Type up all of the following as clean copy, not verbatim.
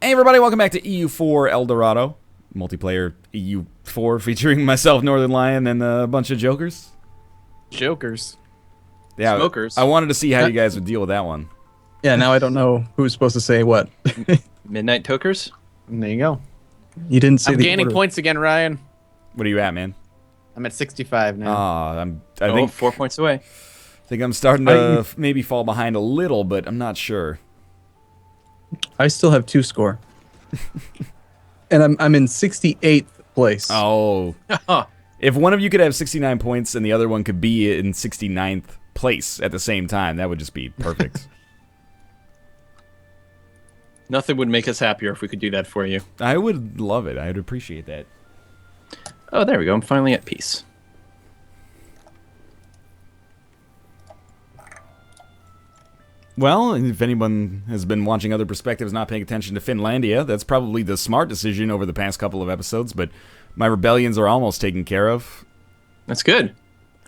Hey everybody, welcome back to EU4 El Dorado. Multiplayer EU4 featuring myself, Northern Lion, and a bunch of jokers. Jokers. Yeah, Smokers. I wanted to see how you guys would deal with that one. Yeah, now I don't know who's supposed to say what. Midnight Tokers? There you go. You didn't say I'm the gaining order. points again, Ryan. What are you at, man? I'm at 65 now. I think 4 points away. I'm starting to maybe fall behind a little, but I'm not sure. I still have 2 score. And I'm in 68th place. Oh. If one of you could have 69 points and the other one could be in 69th place at the same time, that would just be perfect. Nothing would make us happier if we could do that for you. I would love it. I would appreciate that. Oh, there we go. I'm finally at peace. Well, if anyone has been watching other perspectives, not paying attention to Finlandia, that's probably the smart decision over the past couple of episodes, but my rebellions are almost taken care of. That's good.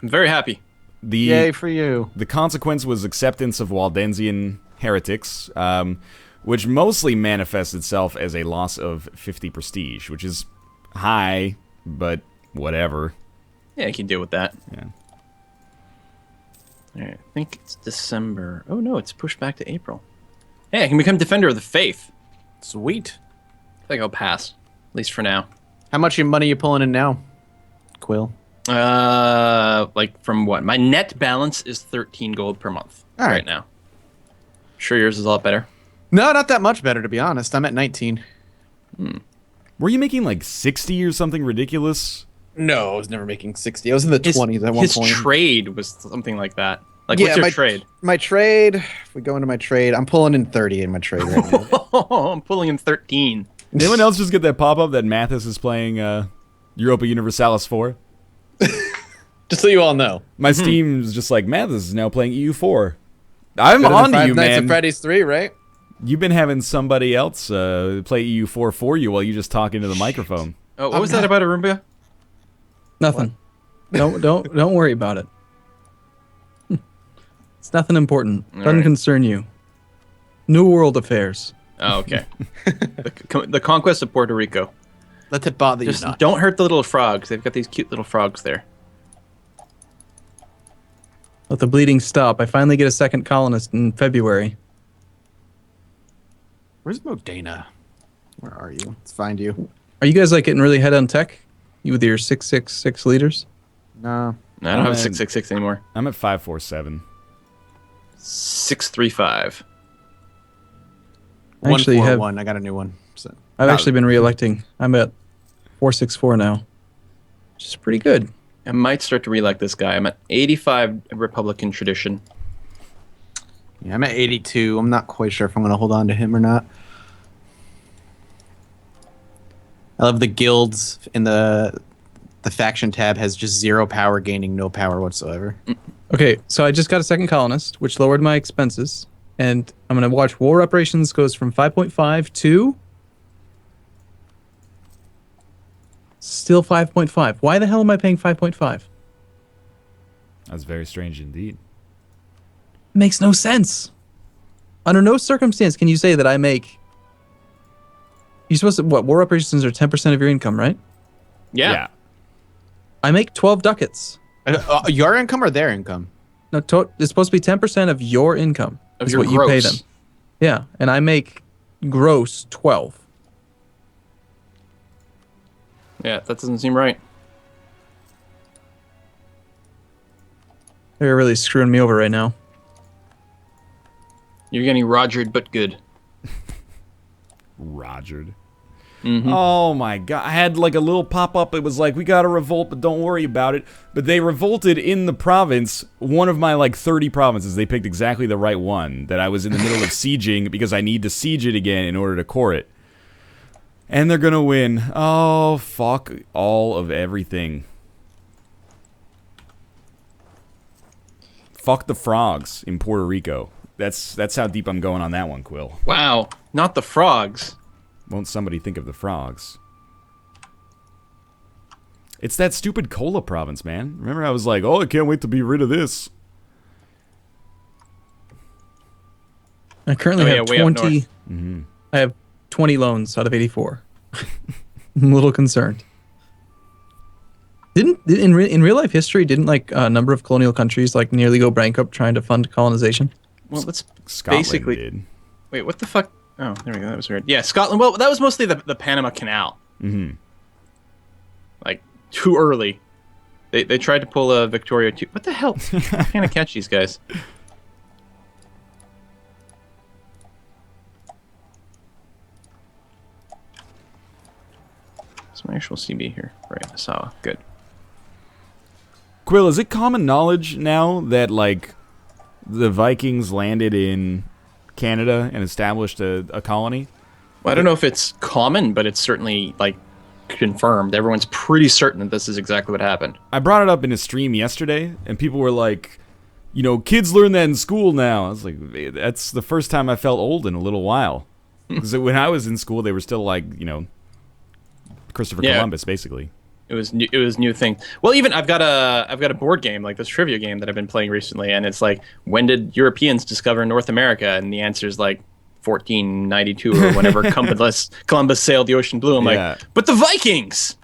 I'm very happy. Yay for you. The consequence was acceptance of Waldensian heretics, which mostly manifests itself as a loss of 50 prestige, which is high, but whatever. Yeah, I can deal with that. Yeah. Alright, I think it's December. Oh no, it's pushed back to April. Hey, I can become Defender of the Faith. Sweet. I think I'll pass. At least for now. How much money you pulling in now, Quill? Like from what? My net balance is 13 gold per month All right. now. Sure yours is a lot better. No, not that much better, to be honest. I'm at 19. Were you making like 60 or something ridiculous? No, I was never making 60. I was in the 20s at one His point. trade was something like that. Like, Yeah, what's your my- trade? My trade, if we go into my trade, I'm pulling in 30 in my trade right now. I'm pulling in 13. Did anyone else just get that pop-up that Mathis is playing Europa Universalis IV? Just so you all know. My Steam's just like, Mathis is now playing EU4. I'm Better than on to Five you, Nights man. at Freddy's 3, right? You've been having somebody else play EU4 for you while you just talk into the microphone. Oh, what was that about Arumbia? Nothing. Don't worry about it. It's nothing important. Doesn't right. concern you. New World affairs. Oh, okay. the conquest of Puerto Rico. Let it bother Just you not. don't hurt the little frogs. They've got these cute little frogs there. Let the bleeding stop. I finally get a second colonist in February. Where's Modena? Where are you? Let's find you. Are you guys like getting really head on tech? You with your 666 liters? No. No, I don't have I'm a 666 anymore. I'm at 547. 635. I actually have. 141. I got a new one. So. I've actually been re-electing. I'm at 464 now, which is pretty good. I might start to re-elect this guy. I'm at 85 Republican tradition. Yeah, I'm at 82. I'm not quite sure if I'm going to hold on to him or not. I love the guilds in the faction tab has just 0 power, gaining no power whatsoever. Okay, so I just got a second colonist, which lowered my expenses, and I'm going to watch war operations goes from 5.5 to still 5.5. Why the hell am I paying 5.5? That's very strange indeed. Makes no sense. Under no circumstance can you say that I make. You're supposed to what? War operations are 10% of your income, right? Yeah. I make 12 ducats. Your income or their income? No, it's supposed to be 10% of your income. Of is your what you pay gross. them. Yeah, and I make gross 12. Yeah, that doesn't seem right. They're really screwing me over right now. You're getting Rogered but good. Rogered. Mm-hmm. Oh my god. I had like a little pop-up. It was like, we gotta revolt, but don't worry about it. But they revolted in the province, one of my like 30 provinces. They picked exactly the right one that I was in the middle of sieging because I need to siege it again in order to core it. And they're gonna win. Oh, fuck all of everything. Fuck the frogs in Puerto Rico. That's how deep I'm going on that one, Quill. Wow, not the frogs. Won't somebody think of the frogs? It's that stupid Cola province, man. Remember I was like, oh, I can't wait to be rid of this. I currently Oh, yeah, have way up 20. north. I have 20 loans out of 84. I'm a little concerned. In real life history, didn't like a number of colonial countries like nearly go bankrupt trying to fund colonization? Well, that's Scotland basically. did. Wait, what the fuck? Oh, there we go. That was weird. Yeah, Scotland. Well, that was mostly the Panama Canal. Mm-hmm. Like too early. They tried to pull a Victoria too. What the hell? I can't catch these guys. What's my actual CB here? Right, Asawa. Good. Quill, is it common knowledge now that like the Vikings landed in Canada and established a colony? Well, I don't know if it's common, but it's certainly like confirmed. Everyone's pretty certain that this is exactly what happened. I brought it up in a stream yesterday, and people were like, you know, kids learn that in school now. I was like, that's the first time I felt old in a little while. Because when I was in school, they were still like, you know, Christopher Columbus, basically. It was new thing. Well, even I've got a board game, like this trivia game that I've been playing recently, and it's like, when did Europeans discover North America? And the answer is like 1492 or whenever Columbus sailed the ocean blue. I'm like, but the Vikings.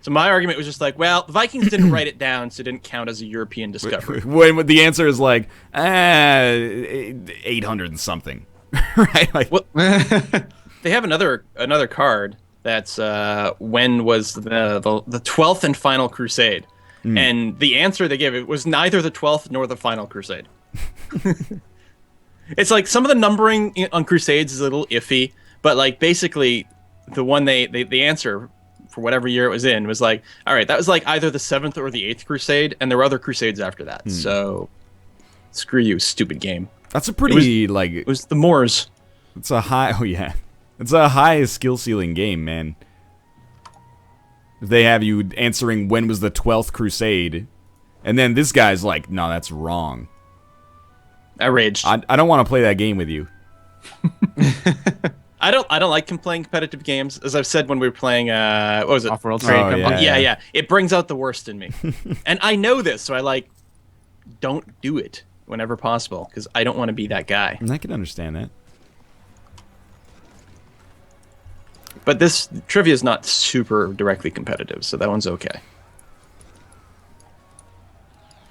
So my argument was just like, well, the Vikings didn't write it down, so it didn't count as a European discovery. When the answer is like 800 and something, right? Like, well, they have another card that's when was the 12th and final crusade, and the answer they gave it was neither the 12th nor the final crusade. It's like some of the numbering on crusades is a little iffy, but like basically the one they answer for whatever year it was in was like, all right, that was like either the 7th or the 8th crusade, and there were other crusades after that. So screw you, stupid game. That's a pretty it was the Moors. It's a high. Oh yeah, it's a high skill ceiling game, man. They have you answering when was the 12th crusade, and then this guy's like, no, that's wrong. I raged. I don't want to play that game with you. I don't like playing competitive games. As I've said when we were playing, what was it? Off-World Trade. Oh, Yeah. It brings out the worst in me. And I know this, so I like, don't do it whenever possible, because I don't want to be that guy. I can understand that. But this trivia is not super directly competitive, so that one's okay.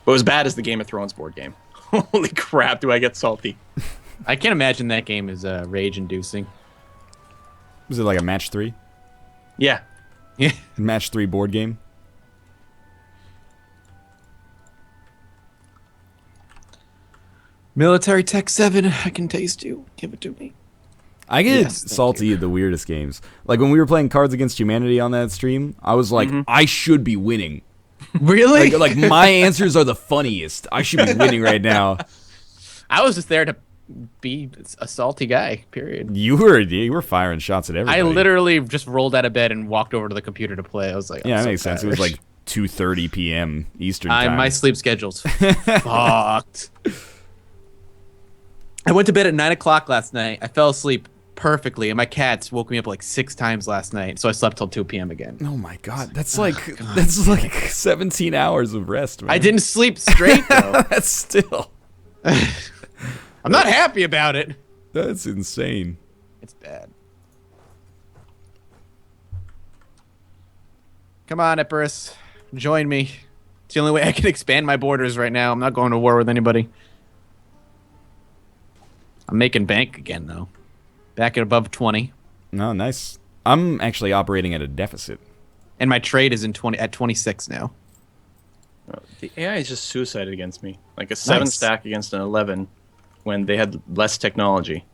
What was bad is the Game of Thrones board game. Holy crap, do I get salty. I can't imagine that game is rage-inducing. Was it like a match 3? Yeah. Yeah. Match 3 board game? Military Tech 7, I can taste you. Give it to me. I get Yes, thank salty at the weirdest games. Like when we were playing Cards Against Humanity on that stream, I was like, I should be winning. Really? Like my answers are the funniest. I should be winning right now. I was just there to be a salty guy, period. You were firing shots at everybody. I literally just rolled out of bed and walked over to the computer to play. I was like, Yeah, I'm that so makes sense. It was like 2:30 p.m. Eastern time. my sleep schedule's fucked. I went to bed at 9 o'clock last night. I fell asleep perfectly, and my cats woke me up like 6 times last night, so I slept till 2 p.m. again. Oh my god, that's like 17 hours of rest, man. I didn't sleep straight, though. That's still. I'm not happy about it. That's insane. It's bad. Come on, Epirus. Join me. It's the only way I can expand my borders right now. I'm not going to war with anybody. I'm making bank again, though. Back at above 20. No, nice. I'm actually operating at a deficit. And my trade is at 26 now. The AI is just suicided against me. Like a 7 stack against an 11 when they had less technology.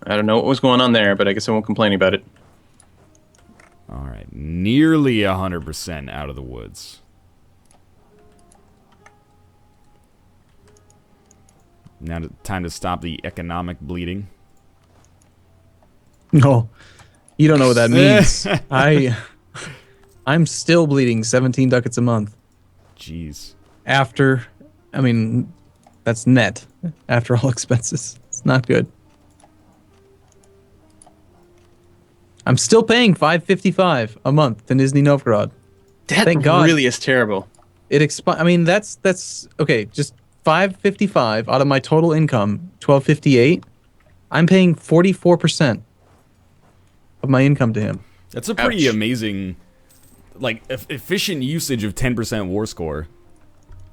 I don't know what was going on there, but I guess I won't complain about it. All right, nearly 100% out of the woods. Now time to stop the economic bleeding. No, you don't know what that means. I'm still bleeding 17 ducats a month. Jeez. After, I mean, that's net after all expenses. It's not good. I'm still paying $5.55 a month to Nizhny Novgorod. That Thank God. really is terrible. I mean, that's okay. Just 555 out of my total income, 1258. I'm paying 44% of my income to him. That's a pretty Ouch. amazing, like, efficient usage of 10% war score.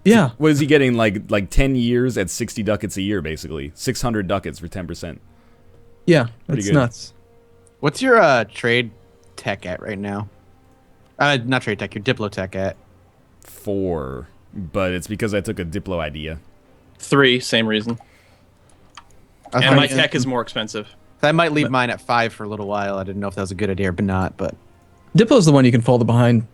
Yeah. What is he getting, like 10 years at 60 ducats a year, basically? 600 ducats for 10%. Yeah, Pretty it's good. nuts. What's your trade tech at right now? Not trade tech. Your Diplo tech at. 4, but it's because I took a Diplo idea. 3, same reason. I, was And my wondering- tech is more expensive. I might leave mine at 5 for a little while. I didn't know if that was a good idea or not, but Diplo's the one you can fall behind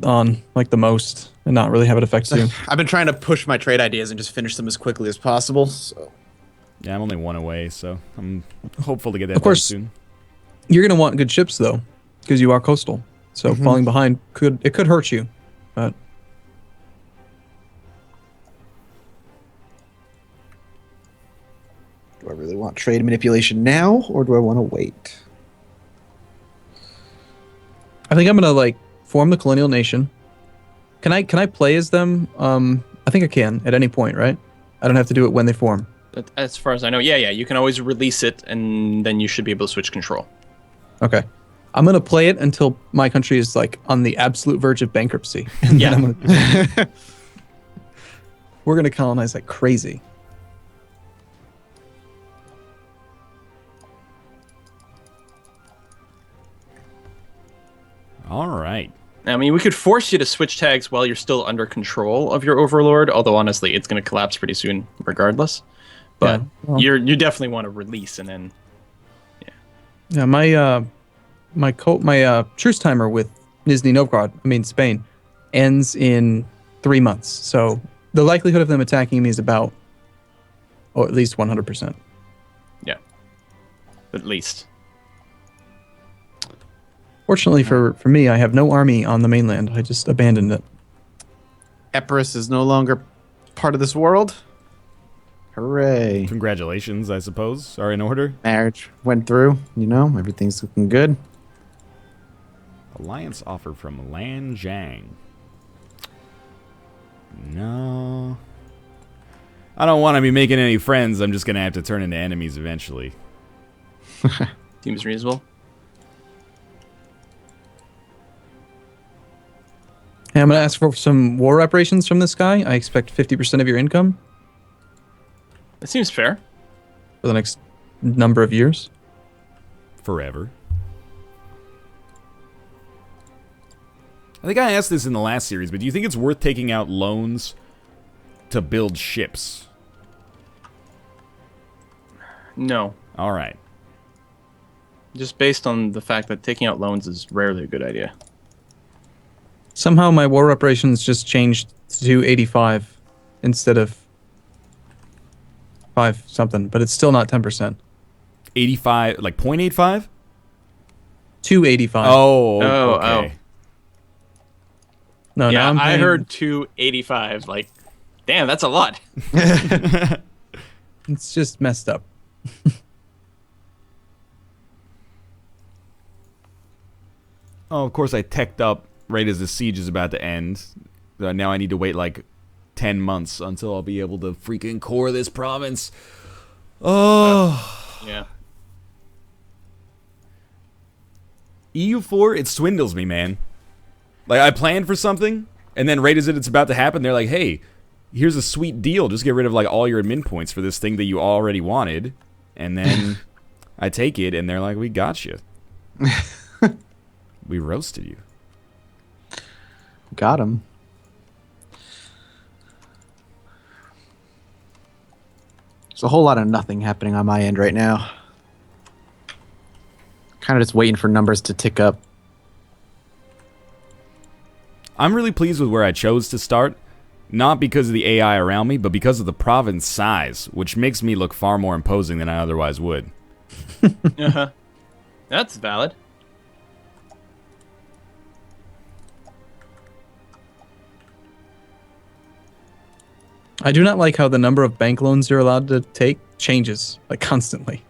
on like the most and not really have it affect you. I've been trying to push my trade ideas and just finish them as quickly as possible. So. Yeah, I'm only 1 away, so I'm hopeful to get that Of course. done soon. You're gonna want good ships though, because you are coastal. So falling behind could hurt you, but Do I really want trade manipulation now, or do I want to wait? I think I'm gonna like form the colonial nation. Can I play as them? I think I can at any point, right? I don't have to do it when they form. But as far as I know, yeah, you can always release it, and then you should be able to switch control. Okay. I'm gonna play it until my country is like on the absolute verge of bankruptcy. And Yeah. then we're gonna colonize like crazy. All right. I mean, we could force you to switch tags while you're still under control of your overlord, although honestly, it's going to collapse pretty soon regardless. But Yeah, well- you definitely want to release and then... Yeah, my truce timer with Nizhny Novgorod, Spain, ends in 3 months. So the likelihood of them attacking me is about, at least 100%. Yeah. At least. Fortunately for me, I have no army on the mainland. I just abandoned it. Epirus is no longer part of this world. Hooray. Congratulations, I suppose, are in order. Marriage went through, everything's looking good. Alliance offer from Lan Zhang. No. I don't want to be making any friends. I'm just going to have to turn into enemies eventually. Seems reasonable. Hey, I'm going to ask for some war reparations from this guy. I expect 50% of your income That seems fair. for the next number of years. Forever. I think I asked this in the last series, but do you think it's worth taking out loans to build ships? No. All right. Just based on the fact that taking out loans is rarely a good idea. Somehow my war reparations just changed to 85 instead of 5 something, but it's still not 10%. 85, like 0.85? 285. Oh, Oh, okay. No, Yeah, now I'm I paying- heard 285. Like, damn, that's a lot. It's just messed up. Oh, of course I teched up right as the siege is about to end. Now I need to wait like 10 months until I'll be able to freaking core this province. Oh. Yeah. EU4, it swindles me, man. Like, I planned for something, and then right as it's about to happen, they're like, hey, here's a sweet deal. Just get rid of, like, all your admin points for this thing that you already wanted. And then I take it, and they're like, we got you. We roasted you. Got him. There's a whole lot of nothing happening on my end right now. Kind of just waiting for numbers to tick up. I'm really pleased with where I chose to start. Not because of the AI around me, but because of the province size, which makes me look far more imposing than I otherwise would. Uh-huh. That's valid. I do not like how the number of bank loans you're allowed to take changes, like, constantly.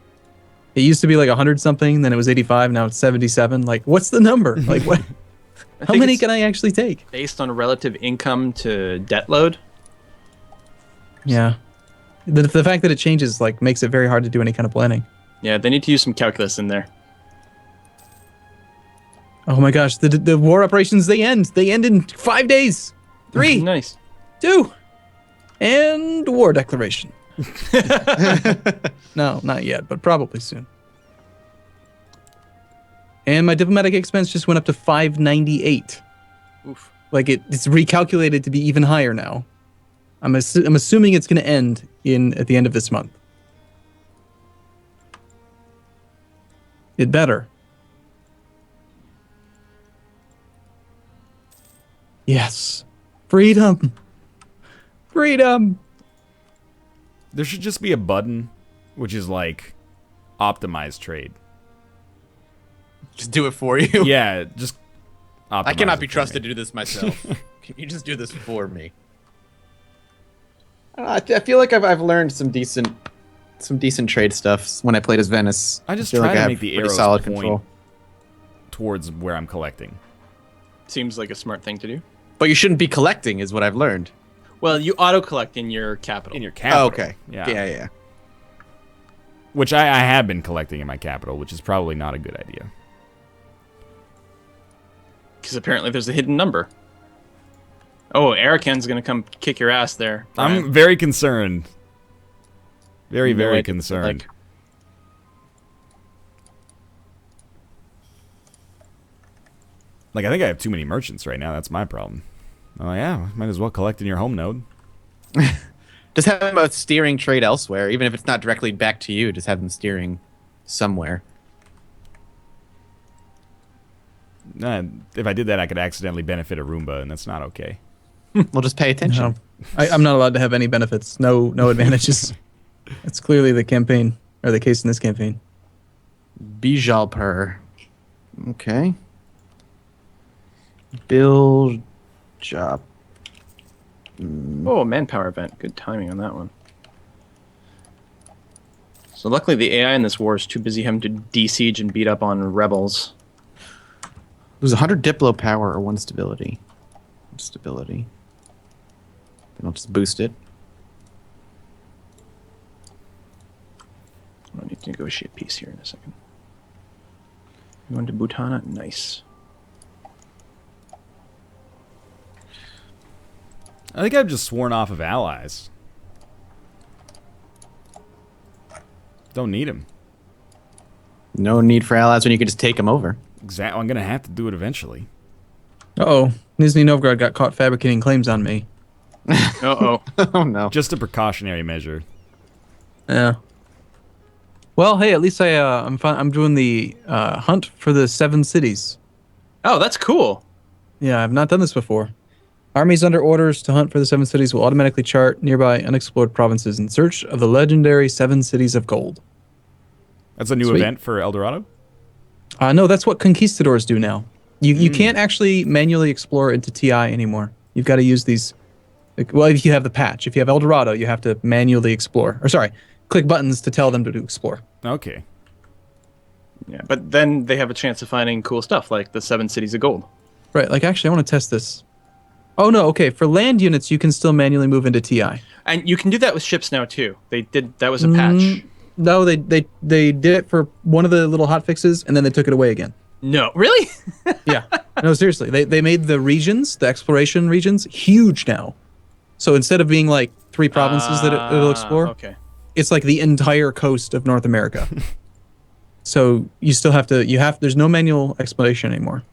It used to be like 100 something, then it was 85, now it's 77. Like, what's the number? Like, what? I How think many it's can I actually take? based on relative income to debt load? Yeah. The fact that it changes like makes it very hard to do any kind of planning. Yeah, they need to use some calculus in there. Oh my gosh, the war operations, they end in 5 days. 3, Nice. 2, and war declaration. No, not yet, but probably soon. And my diplomatic expense just went up to 598. Oof. Like it's recalculated to be even higher now. I'm assuming it's going to end at the end of this month. It better. Yes. Freedom. Freedom. There should just be a button, which is like optimize trade. Just do it for you. Yeah, just optimize I cannot it be for trusted me. to do this myself. Can you just do this for me? I feel like I've learned some decent trade stuff when I played as Venice. I just feel try like to have make the pretty arrows solid point control. towards where I'm collecting. Seems like a smart thing to do. But you shouldn't be collecting, is what I've learned. Well, you auto-collect in your capital. In your capital. Oh, okay. Yeah. Yeah. Which I have been collecting in my capital, which is probably not a good idea. Because apparently there's a hidden number. Oh, Arakan's going to come kick your ass there. I'm very concerned. Very, No very idea, concerned. like- Like, I think I have too many merchants right now. That's my problem. Oh, yeah. Might as well collect in your home node. Just have them steering trade elsewhere, even if it's not directly back to you. Just have them steering somewhere. If I did that, I could accidentally benefit a Roomba, and that's not okay. We'll just pay attention. No. I'm not allowed to have any benefits. No advantages. That's clearly the campaign, or the case in this campaign. Bijalper. Okay. Build job. Oh, manpower event. Good timing on that one. So luckily the AI in this war is too busy having to de-siege and beat up on rebels. Lose 100 Diplo power or 1 stability. Stability. Then I'll just boost it. I need to negotiate peace here in a second. You going to Bhutan? Nice. I think I've just sworn off of allies. Don't need them. No need for allies when you can just take them over. Exactly. I'm going to have to do it eventually. Uh-oh. Nizhny Novgorod got caught fabricating claims on me. Uh-oh. Oh no. Just a precautionary measure. Yeah. Well, hey, at least I'm doing the hunt for the 7 cities. Oh, that's cool. Yeah, I've not done this before. Armies under orders to hunt for the 7 cities will automatically chart nearby unexplored provinces in search of the legendary 7 cities of gold. That's a new Sweet. event for El Dorado? No, that's what conquistadors do now. You can't actually manually explore into TI anymore. You've got to use these. Well, if you have the patch. If you have El Dorado, you have to manually explore. Or sorry, click buttons to tell them to explore. Okay. Yeah, but then they have a chance of finding cool stuff like the 7 cities of gold. Right, like actually I want to test this. Oh no, okay, for land units you can still manually move into TI. And you can do that with ships now too. That was a patch. No, they did it for one of the little hotfixes and then they took it away again. No, really? Yeah. No, seriously. They made the regions, the exploration regions, huge now. So instead of being like 3 provinces that it'll explore, Okay. it's like the entire coast of North America. So you still have to, there's no manual exploration anymore.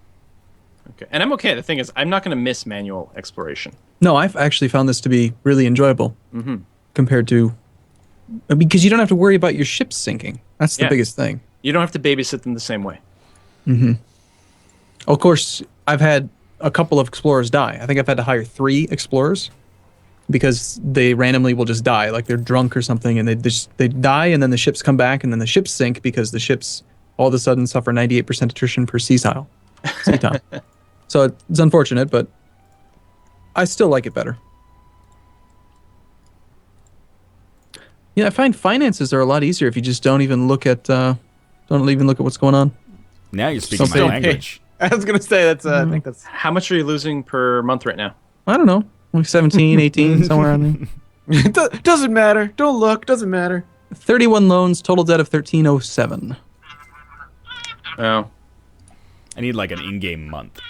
Okay. And I'm okay. The thing is, I'm not going to miss manual exploration. No, I've actually found this to be really enjoyable compared to, because you don't have to worry about your ships sinking. That's the Yeah. biggest thing. You don't have to babysit them the same way. Of course, I've had a couple of explorers die. I think I've had to hire 3 explorers because they randomly will just die, like they're drunk or something, and they die, and then the ships come back, and then the ships sink because the ships all of a sudden suffer 98% attrition per sea time. So it's unfortunate, but I still like it better. Yeah, I find finances are a lot easier if you just don't even look at what's going on. Now you're speaking my Don't pay. language. I was gonna say that's. I think that's. How much are you losing per month right now? I don't know, like 17, 18, somewhere around there. Doesn't matter. Don't look. Doesn't matter. 31 loans, total debt of 1307. Oh. I need like an in-game month.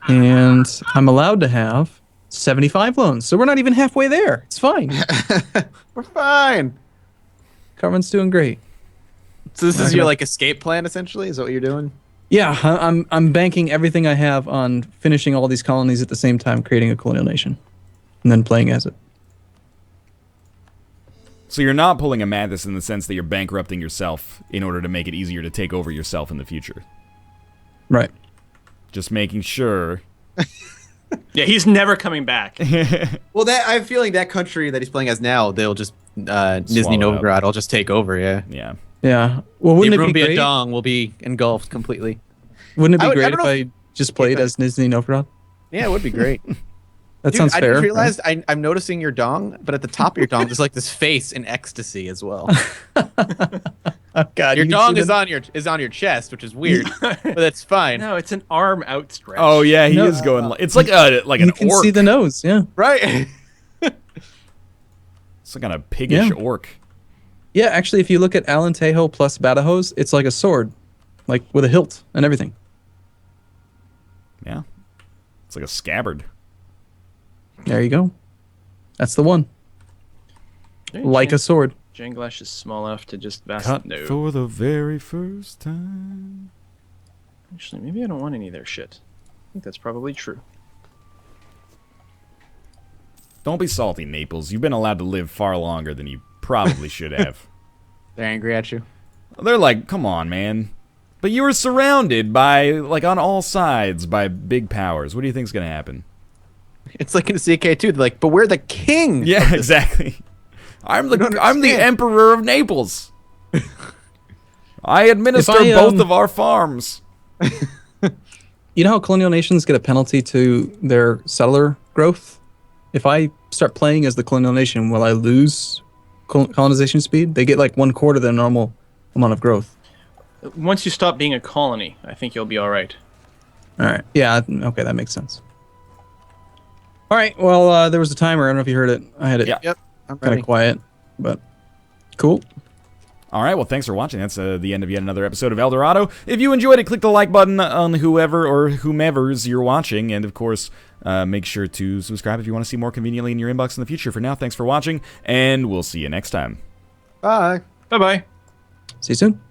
And I'm allowed to have 75 loans, so we're not even halfway there. It's fine. We're fine. Carmen's doing great. So this is your like escape plan, essentially. Is that what you're doing? Yeah, I'm banking everything I have on finishing all these colonies at the same time, creating a colonial nation, and then playing as it. So you're not pulling a Mathis in the sense that you're bankrupting yourself in order to make it easier to take over yourself in the future. Right. Just making sure. Yeah, he's never coming back. Well, that I'm feeling that country that he's playing as now, they'll just Nizhny Swallow it up. Novgorod will just take over. Yeah. Yeah. Yeah. Well, wouldn't it be a great? dong will be engulfed completely. Wouldn't it be I great don't if know I just played as Nizhny Novgorod? Yeah, it would be great. That Dude, sounds I fair. just realized I'm noticing your dong, but at the top of your dong, there's like this face in ecstasy as well. Oh God, Your you can dong see is on your chest, which is weird, but that's fine. No, it's an arm outstretched. Oh yeah, he No. is going. It's like an You can orc. see the nose. Yeah. Right? It's like a piggish Yeah. orc. Yeah. Actually, if you look at Alentejo plus Badajoz, it's like a sword, like with a hilt and everything. Yeah. It's like a scabbard. There you go. That's the one. Hey, Like a sword. Janglash is small enough to just Cut no. for the very first time. Actually, maybe I don't want any of their shit. I think that's probably true. Don't be salty, Naples. You've been allowed to live far longer than you probably should have. They're angry at you. They're like, come on, man. But you were surrounded by, like, on all sides by big powers. What do you think's gonna happen? It's like in CK2, they're like, but we're the king. Yeah, exactly. I'm don't the understand. emperor of Naples. I administer If I, both of our farms. You know how colonial nations get a penalty to their settler growth? If I start playing as the colonial nation, will I lose colonization speed? They get like 1/4 their normal amount of growth. Once you stop being a colony, I think you'll be all right. All right. Yeah. Okay, that makes sense. All right. Well, there was a timer. I don't know if you heard it. I had it Yeah. Yep. I'm kind ready. of quiet, but cool. All right, well, thanks for watching. That's the end of yet another episode of El Dorado. If you enjoyed it, click the like button on whoever or whomever's you're watching. And, of course, make sure to subscribe if you want to see more conveniently in your inbox in the future. For now, thanks for watching, and we'll see you next time. Bye. Bye-bye. See you soon.